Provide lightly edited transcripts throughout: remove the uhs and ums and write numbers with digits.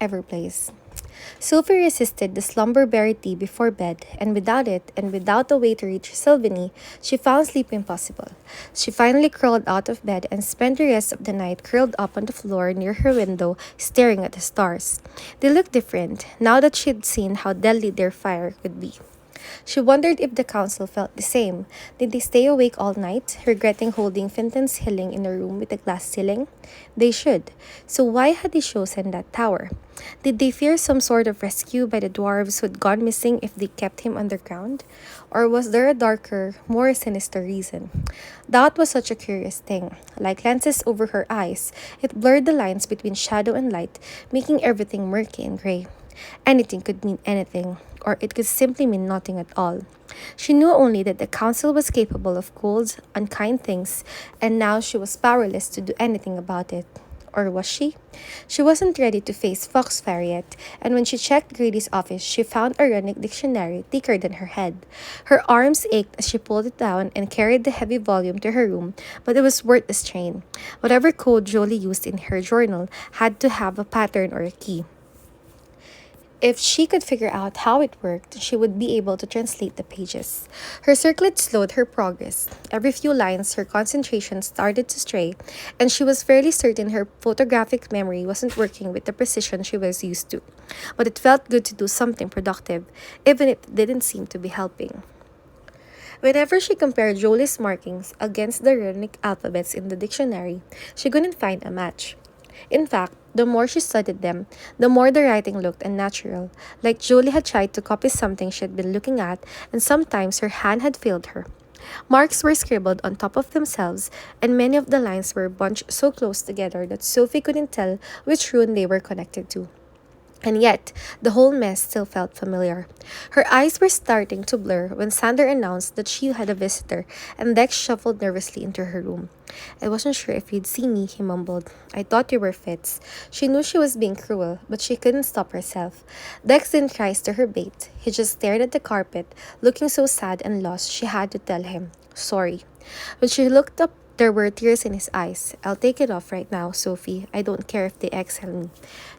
Everblaze. Sophie resisted the slumber-berry tea before bed, and without it, and without a way to reach Sylvanie, she found sleep impossible. She finally crawled out of bed and spent the rest of the night curled up on the floor near her window, staring at the stars. They looked different, now that she'd seen how deadly their fire could be. She wondered if the council felt the same. Did they stay awake all night, regretting holding Fenton's healing in a room with a glass ceiling? They should. So why had they chosen that tower? Did they fear some sort of rescue by the dwarves who'd gone missing if they kept him underground? Or was there a darker, more sinister reason? Doubt was such a curious thing. Like lenses over her eyes, it blurred the lines between shadow and light, making everything murky and gray. Anything could mean anything, or it could simply mean nothing at all. She knew only that the council was capable of cold, unkind things, and now she was powerless to do anything about it. Or was she? She wasn't ready to face Foxfire yet, and when she checked Grady's office, she found a runic dictionary thicker than her head. Her arms ached as she pulled it down and carried the heavy volume to her room, but it was worth the strain. Whatever code Jolie used in her journal had to have a pattern or a key. If she could figure out how it worked, she would be able to translate the pages. Her circlet slowed her progress. Every few lines, her concentration started to stray, and she was fairly certain her photographic memory wasn't working with the precision she was used to. But it felt good to do something productive, even if it didn't seem to be helping. Whenever she compared Jolie's markings against the runic alphabets in the dictionary, she couldn't find a match. In fact, the more she studied them, the more the writing looked unnatural, like Jolie had tried to copy something she had been looking at, and sometimes her hand had failed her. Marks were scribbled on top of themselves, and many of the lines were bunched so close together that Sophie couldn't tell which rune they were connected to. And yet, the whole mess still felt familiar. Her eyes were starting to blur when Sander announced that she had a visitor, and Dex shuffled nervously into her room. I wasn't sure if you'd see me, he mumbled. I thought you were Fitz. She knew she was being cruel, but she couldn't stop herself. Dex didn't rise to her bait. He just stared at the carpet, looking so sad and lost she had to tell him, sorry. When she looked up, there were tears in his eyes. I'll take it off right now, Sophie. I don't care if they exile me.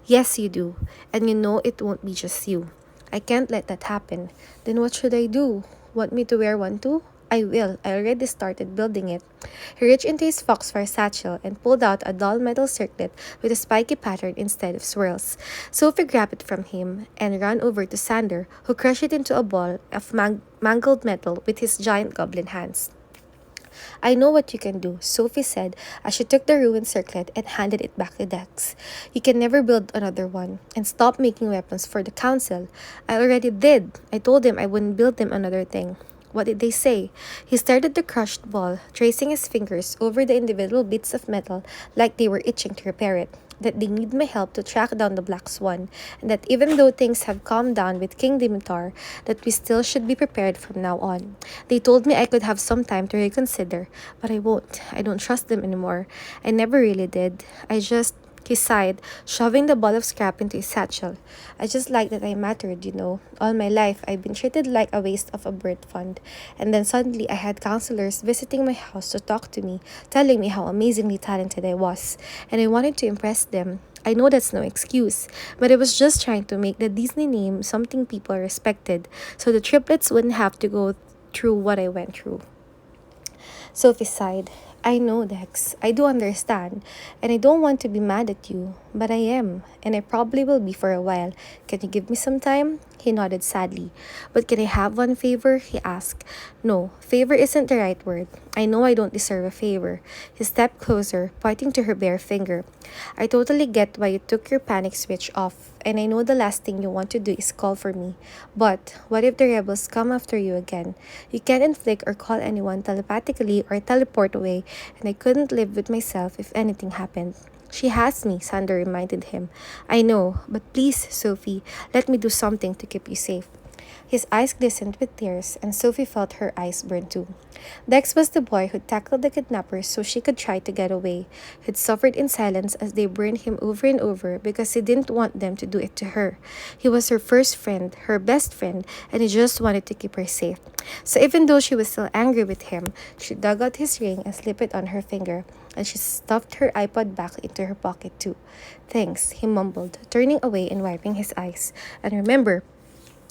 Yes, you do. And you know it won't be just you. I can't let that happen. Then what should I do? Want me to wear one too? I will. I already started building it. He reached into his foxfire satchel and pulled out a dull metal circlet with a spiky pattern instead of swirls. Sophie grabbed it from him and ran over to Sander, who crushed it into a ball of mangled metal with his giant goblin hands. I know what you can do, Sophie said as she took the ruined circlet and handed it back to Dex. You can never build another one, and stop making weapons for the council. I already did. I told them I wouldn't build them another thing. What did they say? He stared at the crushed ball, tracing his fingers over the individual bits of metal like they were itching to repair it. That they need my help to track down the Black Swan, and that even though things have calmed down with King Dimitar, that we still should be prepared from now on. They told me I could have some time to reconsider, but I won't. I don't trust them anymore. I never really did. He sighed, shoving the ball of scrap into his satchel. I just like that I mattered, you know. All my life, I've been treated like a waste of a bird fund. And then suddenly, I had counselors visiting my house to talk to me, telling me how amazingly talented I was. And I wanted to impress them. I know that's no excuse, but I was just trying to make the Disney name something people respected, so the triplets wouldn't have to go through what I went through. Sophie sighed. I know, Dex. I do understand. And I don't want to be mad at you. But I am. And I probably will be for a while. Can you give me some time? He nodded sadly. But can I have one favor? He asked. No, favor isn't the right word. I know I don't deserve a favor. He stepped closer, pointing to her bare finger. I totally get why you took your panic switch off. And I know the last thing you want to do is call for me. But what if the rebels come after you again? You can't inflict or call anyone telepathically or teleport away, and I couldn't live with myself if anything happened. She has me, Sander reminded him. I know, but please, Sophie, let me do something to keep you safe. His eyes glistened with tears, and Sophie felt her eyes burn too. Dex was the boy who tackled the kidnappers so she could try to get away. He'd suffered in silence as they burned him over and over because he didn't want them to do it to her. He was her first friend, her best friend, and he just wanted to keep her safe. So even though she was still angry with him, she dug out his ring and slipped it on her finger. and she stuffed her iPod back into her pocket too. Thanks, he mumbled, turning away and wiping his eyes. And remember,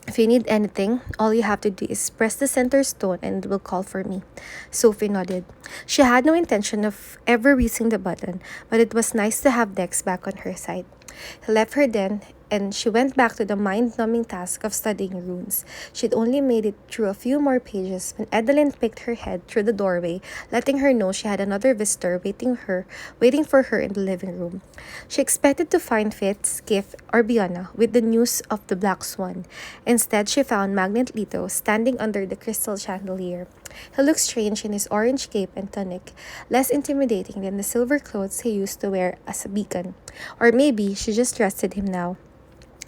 if you need anything, all you have to do is press the center stone and it will call for me. Sophie nodded. She had no intention of ever reaching the button, but it was nice to have Dex back on her side. He left her then, and she went back to the mind-numbing task of studying runes. She'd only made it through a few more pages when Edeline picked her head through the doorway, letting her know she had another visitor waiting for her in the living room. She expected to find Fitz, Kif, or Biana with the news of the Black Swan. Instead, she found Magnet Lito standing under the crystal chandelier. He looked strange in his orange cape and tunic, less intimidating than the silver clothes he used to wear as a beacon. Or maybe she just trusted him now.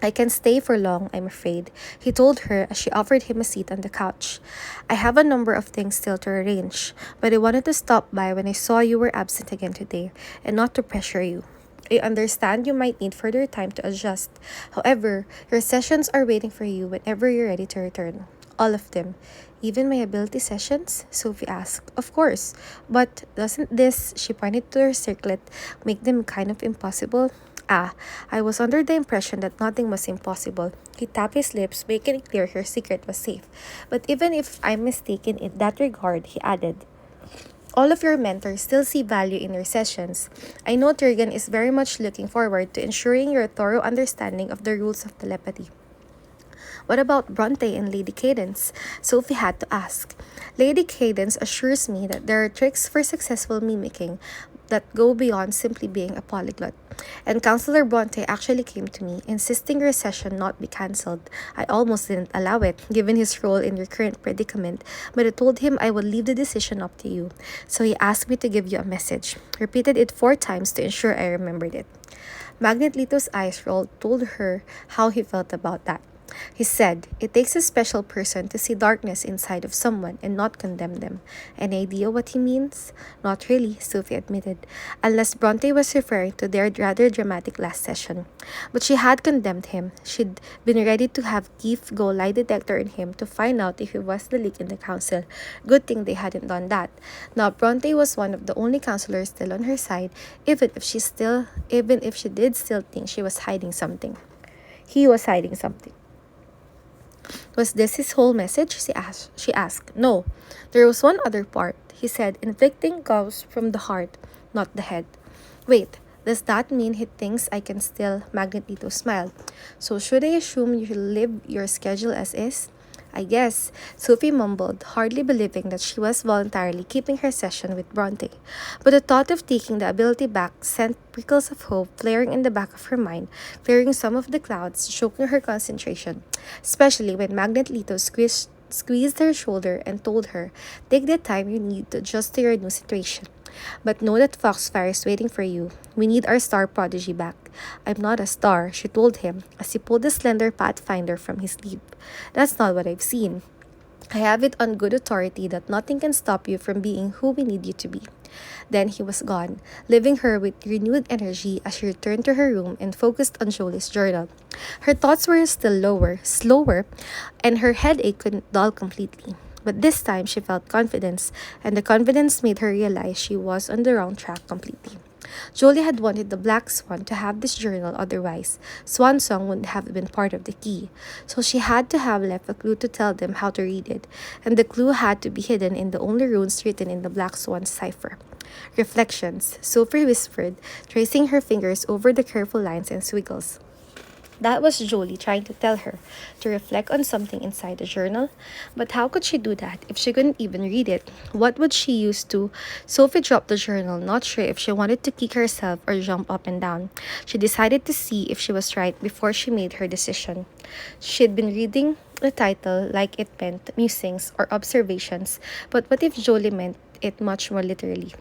I can't stay for long, I'm afraid, he told her as she offered him a seat on the couch. I have a number of things still to arrange, but I wanted to stop by when I saw you were absent again today, and not to pressure you. I understand you might need further time to adjust. However, your sessions are waiting for you whenever you're ready to return. All of them. Even my ability sessions? Sophie asked. Of course. But doesn't this, she pointed to her circlet, make them kind of impossible? Ah, I was under the impression that nothing was impossible. He tapped his lips, making it clear her secret was safe. But even if I'm mistaken in that regard, he added, all of your mentors still see value in your sessions. I know Turgan is very much looking forward to ensuring your thorough understanding of the rules of telepathy. What about Bronte and Lady Cadence? Sophie had to ask. Lady Cadence assures me that there are tricks for successful mimicking that go beyond simply being a polyglot. And Counselor Bronte actually came to me, insisting your session not be cancelled. I almost didn't allow it, given his role in your current predicament, but I told him I would leave the decision up to you. So he asked me to give you a message. Repeated it 4 times to ensure I remembered it. Magnet Lito's eyes rolled, told her how he felt about that. He said, it takes a special person to see darkness inside of someone and not condemn them. Any idea what he means? Not really, Sophie admitted, unless Bronte was referring to their rather dramatic last session. But she had condemned him. She'd been ready to have Keith go lie detector on him to find out if he was the leak in the council. Good thing they hadn't done that. Now Bronte was one of the only counselors still on her side, even if she did still think she was hiding something. He was hiding something. Was this his whole message? She asked. No, there was one other part. He said, inflicting comes from the heart, not the head. Wait, does that mean he thinks I can still? Magnetito smiled. So should I assume you live your schedule as is? I guess, Sophie mumbled, hardly believing that she was voluntarily keeping her session with Bronte. But the thought of taking the ability back sent prickles of hope flaring in the back of her mind, clearing some of the clouds, choking her concentration, especially when Magnet Lito squeezed her shoulder and told her, take the time you need to adjust to your new situation. But know that Foxfire is waiting for you. We need our star prodigy back. I'm not a star, she told him, as he pulled the slender pathfinder from his sleeve. That's not what I've seen. I have it on good authority that nothing can stop you from being who we need you to be. Then he was gone, leaving her with renewed energy as she returned to her room and focused on Jolie's journal. Her thoughts were still slower, and her headache couldn't dull completely. But this time she felt confidence, and the confidence made her realize she was on the wrong track completely. Jolie had wanted the Black Swan to have this journal, otherwise, Swan Song wouldn't have been part of the key. So she had to have left a clue to tell them how to read it, and the clue had to be hidden in the only runes written in the Black Swan's cipher. Reflections, Sophie whispered, tracing her fingers over the careful lines and squiggles. That was Jolie trying to tell her to reflect on something inside the journal. But how could she do that if she couldn't even read it? What would she use to? Sophie dropped the journal, not sure if she wanted to kick herself or jump up and down. She decided to see if she was right before she made her decision. She'd been reading the title like it meant musings or observations, but what if Jolie meant it much more literally?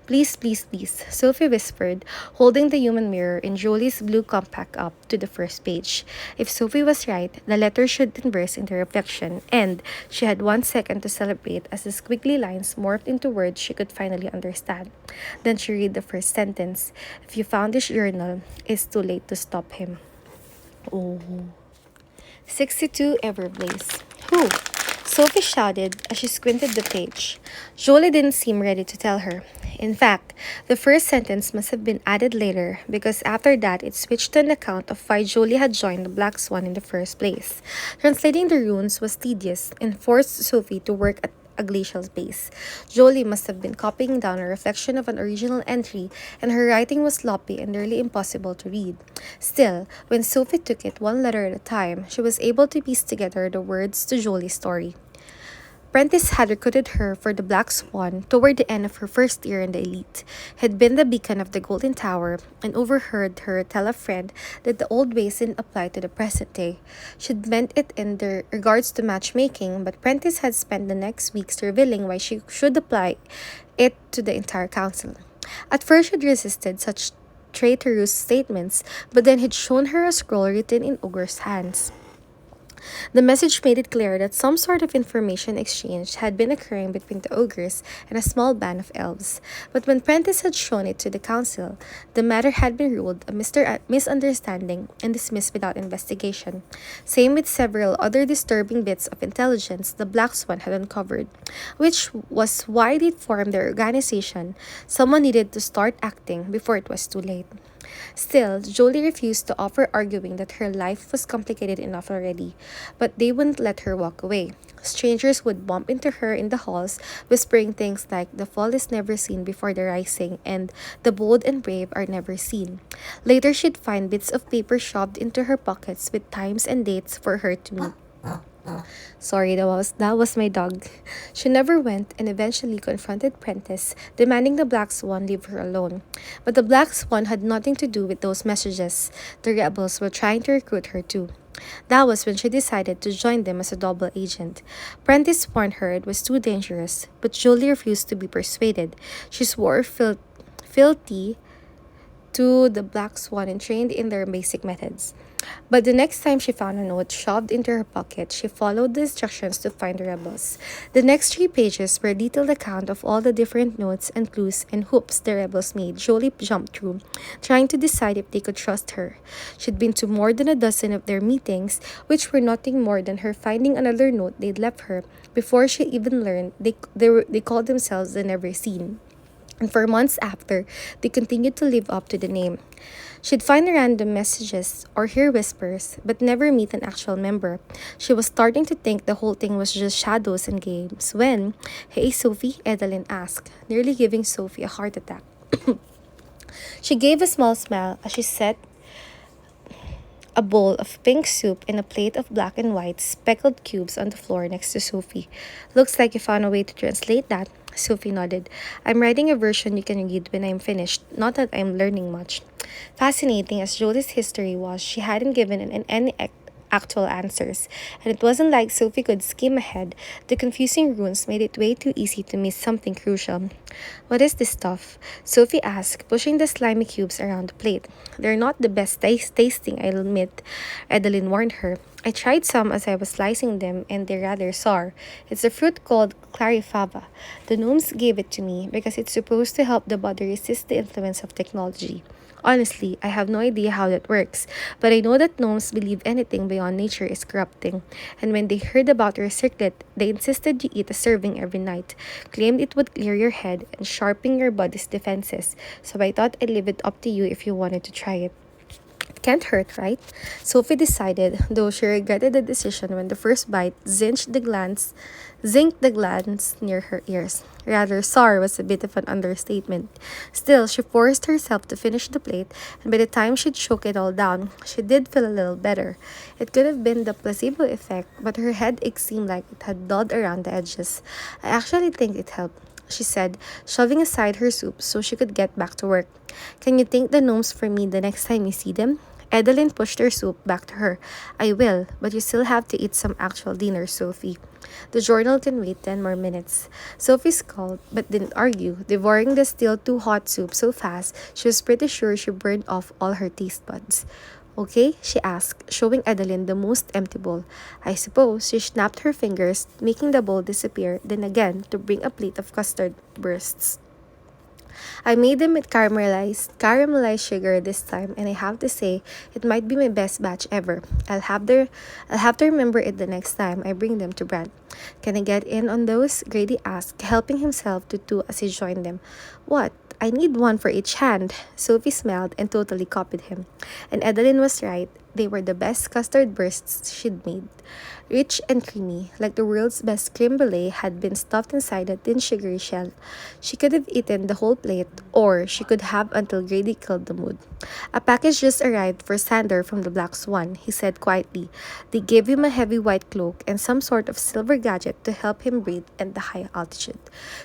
Please, please, please, Sophie whispered, holding the human mirror in Jolie's blue compact up to the first page. If Sophie was right, the letter should burst into reflection, and she had 1 second to celebrate as the squiggly lines morphed into words she could finally understand. Then she read the first sentence. If you found this journal, it's too late to stop him. Oh. 62 Everblaze. Who? Sophie shouted as she squinted the page. Jolie didn't seem ready to tell her. In fact, the first sentence must have been added later because after that it switched to an account of why Jolie had joined the Black Swan in the first place. Translating the runes was tedious and forced Sophie to work at a glacial pace. Jolie must have been copying down a reflection of an original entry, and her writing was sloppy and nearly impossible to read. Still, when Sophie took it one letter at a time, she was able to piece together the words to Jolie's story. Prentice had recruited her for the Black Swan toward the end of her first year in the elite, had been the beacon of the Golden Tower, and overheard her tell a friend that the old ways didn't apply to the present day. She'd meant it in the regards to matchmaking, but Prentice had spent the next weeks revealing why she should apply it to the entire council. At first, she'd resisted such traitorous statements, but then he'd shown her a scroll written in Ogre's hands. The message made it clear that some sort of information exchange had been occurring between the ogres and a small band of elves. But when Prentice had shown it to the council, the matter had been ruled a misunderstanding and dismissed without investigation. Same with several other disturbing bits of intelligence the Black Swan had uncovered, which was why they formed their organization. Someone needed to start acting before it was too late. Still, Jolie refused to offer, arguing that her life was complicated enough already, but they wouldn't let her walk away. Strangers would bump into her in the halls, whispering things like the fall is never seen before the rising and the bold and brave are never seen. Later, she'd find bits of paper shoved into her pockets with times and dates for her to meet. Sorry, that was my dog. She never went and eventually confronted Prentice, demanding the Black Swan leave her alone. But the Black Swan had nothing to do with those messages. The rebels were trying to recruit her too. That was when she decided to join them as a double agent. Prentice warned her it was too dangerous, but Julie refused to be persuaded. She swore fealty to the Black Swan and trained in their basic methods. But the next time she found a note shoved into her pocket, she followed the instructions to find the rebels. The next 3 pages were a detailed account of all the different notes and clues and hoops the rebels made. Jolie jumped through, trying to decide if they could trust her. She'd been to more than a dozen of their meetings, which were nothing more than her finding another note they'd left her before she even learned they called themselves the Never Seen. And for months after, they continued to live up to the name. She'd find random messages or hear whispers, but never meet an actual member. She was starting to think the whole thing was just shadows and games when, "Hey Sophie," Edeline asked, nearly giving Sophie a heart attack. She gave a small smile as she set a bowl of pink soup and a plate of black and white speckled cubes on the floor next to Sophie. "Looks like you found a way to translate that." Sophie nodded. "I'm writing a version you can read when I'm finished, not that I'm learning much." Fascinating as Jolie's history was, she hadn't given any actual answers, and it wasn't like Sophie could skim ahead. The confusing runes made it way too easy to miss something crucial. "What is this stuff?" Sophie asked, pushing the slimy cubes around the plate. "They're not the best tasting, I'll admit," Edeline warned her. "I tried some as I was slicing them, and they're rather sour. It's a fruit called clarifava. The gnomes gave it to me because it's supposed to help the body resist the influence of technology. Honestly, I have no idea how that works, but I know that gnomes believe anything beyond nature is corrupting. And when they heard about your secret, they insisted you eat a serving every night, claimed it would clear your head and sharpen your body's defenses. So I thought I'd leave it up to you if you wanted to try it." Can't hurt, right? Sophie decided, though she regretted the decision when the first bite zinked the glands near her ears. Rather, sour was a bit of an understatement. Still, she forced herself to finish the plate, and by the time she'd choked it all down, she did feel a little better. It could have been the placebo effect, but her headache seemed like it had dulled around the edges. "I actually think it helped," she said, shoving aside her soup so she could get back to work. "Can you thank the gnomes for me the next time you see them?" Edeline pushed her soup back to her. "I will, but you still have to eat some actual dinner, Sophie. The journal can wait 10 more minutes." Sophie scowled, but didn't argue, devouring the still too hot soup so fast she was pretty sure she burned off all her taste buds. "Okay?" she asked, showing Edeline the most empty bowl. "I suppose." She snapped her fingers, making the bowl disappear, then again to bring a plate of custard bursts. I made them with caramelized sugar this time, and I have to say, it might be my best batch ever. I'll have to remember it the next time I bring them to Brad. Can I get in on those? Grady asked, helping himself to two as he joined them. What? I need one for each hand. Sophie smiled and totally copied him. And Edeline was right. They were the best custard bursts she'd made. Rich and creamy, like the world's best creme brulee had been stuffed inside a thin sugary shell. She could have eaten the whole plate, or she could have until Grady killed the mood. A package just arrived for Sander from the Black Swan, he said quietly. They gave him a heavy white cloak and some sort of silver gadget to help him breathe at the high altitude.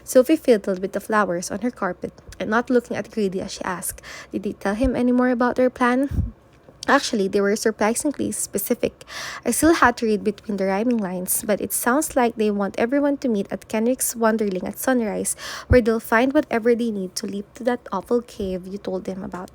Sophie fiddled with the flowers on her carpet, and not looking at Grady as she asked, did they tell him any more about their plan? Actually, they were surprisingly specific. I still had to read between the rhyming lines, but it sounds like they want everyone to meet at Kenrick's Wonderling at sunrise, where they'll find whatever they need to leap to that awful cave you told them about.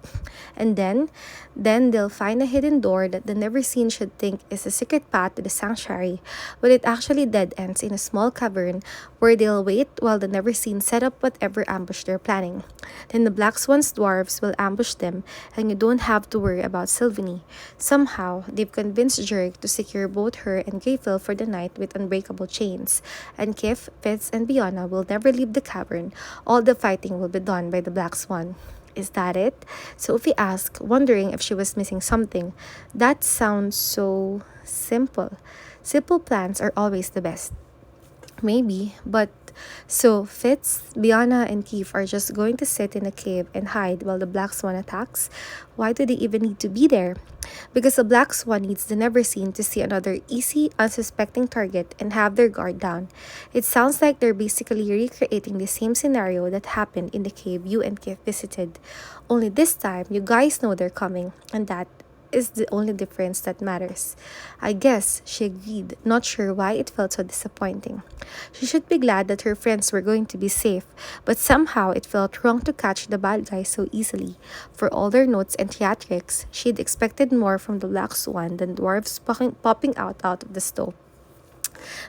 And then they'll find a hidden door that the Never-Seen should think is a secret path to the sanctuary, but it actually dead ends in a small cavern where they'll wait while the Never-Seen set up whatever ambush they're planning. Then the Black Swan's dwarves will ambush them, and you don't have to worry about Sylvie. Somehow, they've convinced Jurek to secure both her and Greyfill for the night with unbreakable chains, and Kif, Fitz, and Biana will never leave the cavern. All the fighting will be done by the Black Swan. Is that it? Sophie asked, wondering if she was missing something. That sounds so simple. Simple plans are always the best. Maybe, but so Fitz, Biana, and Keith are just going to sit in a cave and hide while the Black Swan attacks? Why do they even need to be there? Because the Black Swan needs the Never Seen to see another easy, unsuspecting target and have their guard down. It sounds like they're basically recreating the same scenario that happened in the cave you and Keith visited. Only this time, you guys know they're coming, and that is the only difference that matters. I guess, she agreed, not sure why it felt so disappointing. She should be glad that her friends were going to be safe, but somehow it felt wrong to catch the bad guys so easily. For all their notes and theatrics, she'd expected more from the Black Swan than dwarves popping out of the stove.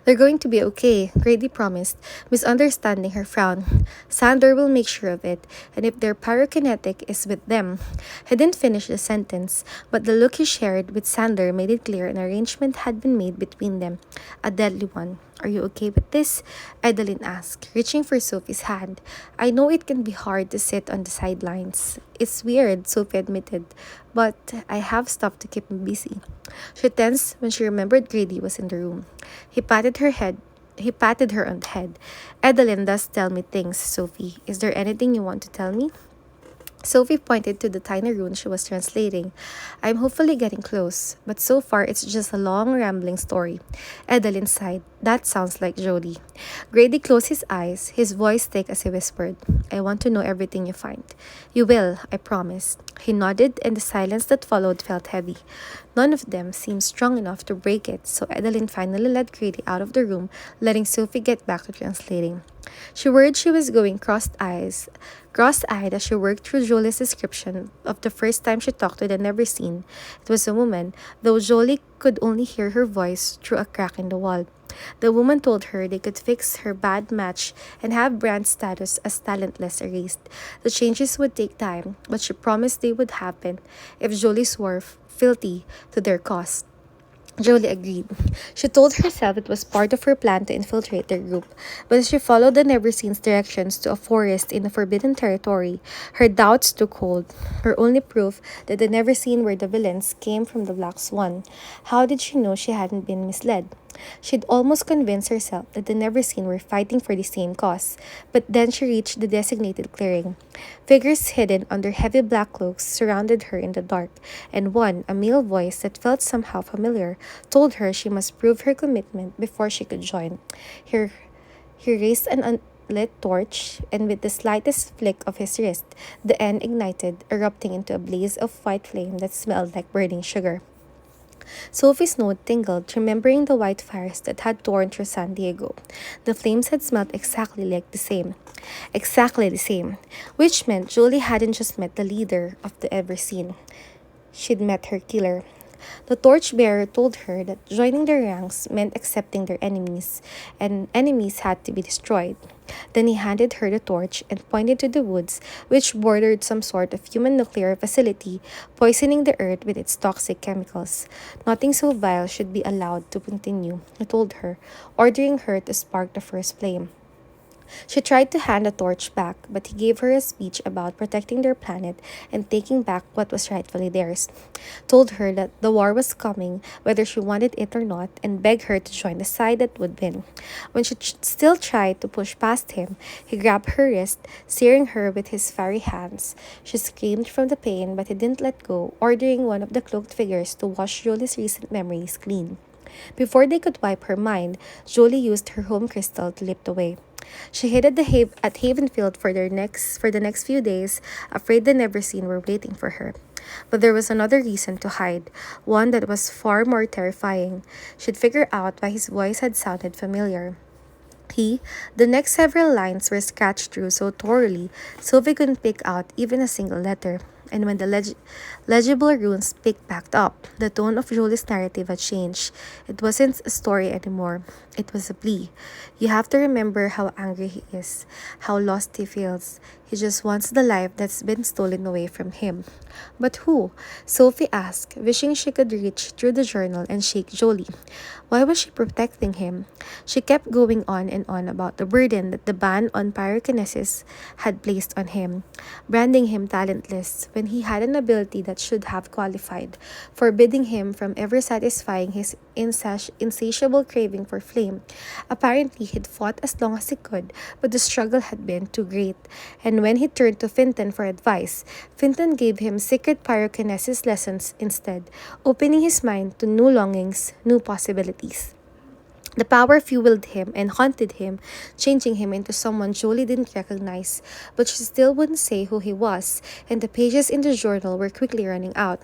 They're going to be okay, Grady promised, misunderstanding her frown. Sander will make sure of it, and if their pyrokinetic is with them. He didn't finish the sentence, but the look he shared with Sander made it clear an arrangement had been made between them. A deadly one. Are you okay with this? Edeline asked, reaching for Sophie's hand. I know it can be hard to sit on the sidelines. It's weird, Sophie admitted, but I have stuff to keep me busy. She tensed when she remembered Grady was in the room. He patted her head. He patted her on the head. Edeline does tell me things, Sophie. Is there anything you want to tell me? Sophie pointed to the tiny rune she was translating. I'm hopefully getting close, but so far it's just a long, rambling story. Edeline sighed. That sounds like Jody. Grady closed his eyes, his voice thick as he whispered, I want to know everything you find. You will, I promise. He nodded, and the silence that followed felt heavy. None of them seemed strong enough to break it, so Edeline finally led Grady out of the room, letting Sophie get back to translating. She worried she was going cross-eyed as she worked through Jolie's description of the first time she talked to the Never-Seen. It was a woman, though Jolie could only hear her voice through a crack in the wall. The woman told her they could fix her bad match and have Brand's status as talentless erased. The changes would take time, but she promised they would happen if Jolie swore fealty to their cause. Jolie agreed. She told herself it was part of her plan to infiltrate their group, but as she followed the Never-Seen's directions to a forest in the Forbidden Territory, her doubts took hold. Her only proof that the Never-Seen were the villains came from the Black Swan. How did she know she hadn't been misled? She'd almost convinced herself that the Never-Seen were fighting for the same cause, but then she reached the designated clearing. Figures hidden under heavy black cloaks surrounded her in the dark, and one, a male voice that felt somehow familiar, told her she must prove her commitment before she could join. He raised an unlit torch, and with the slightest flick of his wrist, the end ignited, erupting into a blaze of white flame that smelled like burning sugar. Sophie's nose tingled, remembering the white fires that had torn through San Diego. The flames had smelled exactly the same, which meant Julie hadn't just met the leader of the Ever-Seen. She'd met her killer. The torchbearer told her that joining their ranks meant accepting their enemies, and enemies had to be destroyed. Then he handed her the torch and pointed to the woods, which bordered some sort of human nuclear facility, poisoning the earth with its toxic chemicals. Nothing so vile should be allowed to continue, he told her, ordering her to spark the first flame. She tried to hand the torch back, but he gave her a speech about protecting their planet and taking back what was rightfully theirs, told her that the war was coming, whether she wanted it or not, and begged her to join the side that would win. When she still tried to push past him, he grabbed her wrist, searing her with his fiery hands. She screamed from the pain, but he didn't let go, ordering one of the cloaked figures to wash Julie's recent memories clean. Before they could wipe her mind, Jolie used her home crystal to lift away. She hid at Havenfield for the next few days, afraid the never seen were waiting for her. But there was another reason to hide, one that was far more terrifying. She'd figure out why his voice had sounded familiar. He, the next several lines were scratched through so thoroughly, Sylvie couldn't pick out even a single letter. And when the legible runes picked back up, the tone of Julie's narrative had changed. It wasn't a story anymore. It was a plea. You have to remember how angry he is, how lost he feels. He just wants the life that's been stolen away from him. But who? Sophie asked, wishing she could reach through the journal and shake Jolie. Why was she protecting him? She kept going on and on about the burden that the ban on pyrokinesis had placed on him, branding him talentless when he had an ability that should have qualified, forbidding him from ever satisfying his insatiable craving for flame. Apparently, he'd fought as long as he could, but the struggle had been too great. And when he turned to Finton for advice, Finton gave him secret pyrokinesis lessons instead, opening his mind to new longings, new possibilities. The power fueled him and haunted him, changing him into someone Jolie didn't recognize, but she still wouldn't say who he was, and the pages in the journal were quickly running out.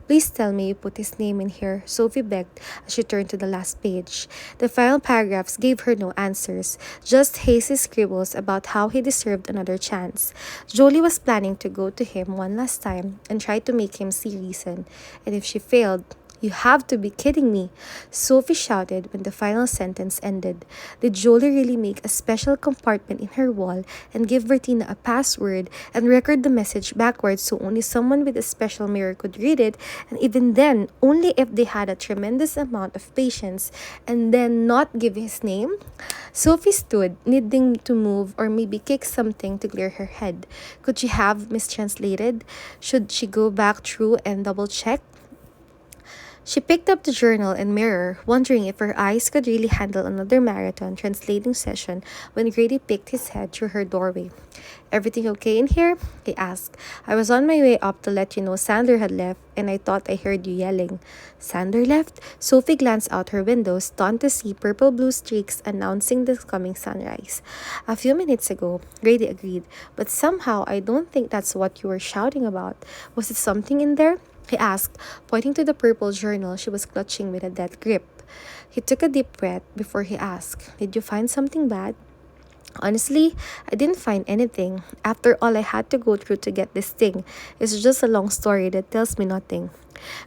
Please tell me you put his name in here, Sophie begged as she turned to the last page. The final paragraphs gave her no answers, just hazy scribbles about how he deserved another chance. Jolie was planning to go to him one last time and try to make him see reason, and if she failed, you have to be kidding me, Sophie shouted when the final sentence ended. Did Jolie really make a special compartment in her wall and give Bertina a password and record the message backwards so only someone with a special mirror could read it, and even then, only if they had a tremendous amount of patience, and then not give his name? Sophie stood, needing to move or maybe kick something to clear her head. Could she have mistranslated? Should she go back through and double check? She picked up the journal and mirror, wondering if her eyes could really handle another marathon translating session when Grady picked his head through her doorway. Everything okay in here? He asked. I was on my way up to let you know Sander had left, and I thought I heard you yelling. Sander left? Sophie glanced out her window, stunned to see purple-blue streaks announcing the coming sunrise. A few minutes ago, Grady agreed, but somehow I don't think that's what you were shouting about. Was it something in there? He asked, pointing to the purple journal she was clutching with a death grip. He took a deep breath before he asked, Did you find something bad? Honestly, I didn't find anything. After all I had to go through to get this thing, it's just a long story that tells me nothing.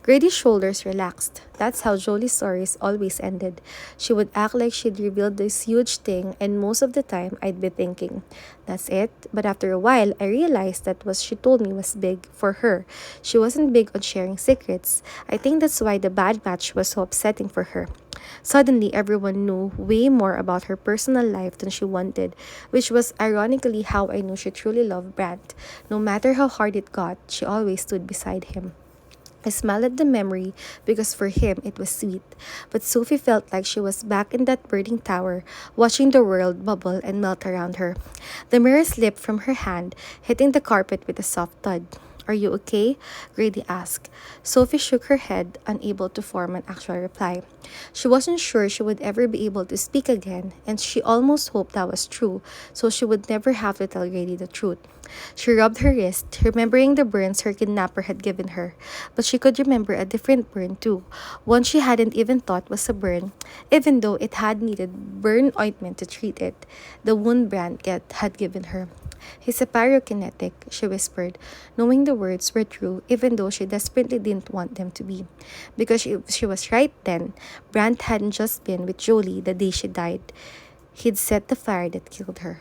Grady's shoulders relaxed. That's how Jolie's stories always ended. She would act like she'd revealed this huge thing, and most of the time I'd be thinking, that's it. But after a while, I realized that what she told me was big for her. She wasn't big on sharing secrets. I think that's why the bad match was so upsetting for her. Suddenly, everyone knew way more about her personal life than she wanted, which was ironically how I knew she truly loved Brant. No matter how hard it got, she always stood beside him. I smiled at the memory because for him it was sweet, but Sophie felt like she was back in that burning tower, watching the world bubble and melt around her. The mirror slipped from her hand, hitting the carpet with a soft thud. Are you okay? Grady asked. Sophie shook her head, unable to form an actual reply. She wasn't sure she would ever be able to speak again, and she almost hoped that was true, so she would never have to tell Grady the truth. She rubbed her wrist, remembering the burns her kidnapper had given her, but she could remember a different burn too, one she hadn't even thought was a burn, even though it had needed burn ointment to treat it, the wound Brand had given her. He's a pyrokinetic, she whispered, knowing the words were true even though she desperately didn't want them to be. Because if she was right then, Brandt hadn't just been with Jolie the day she died. He'd set the fire that killed her.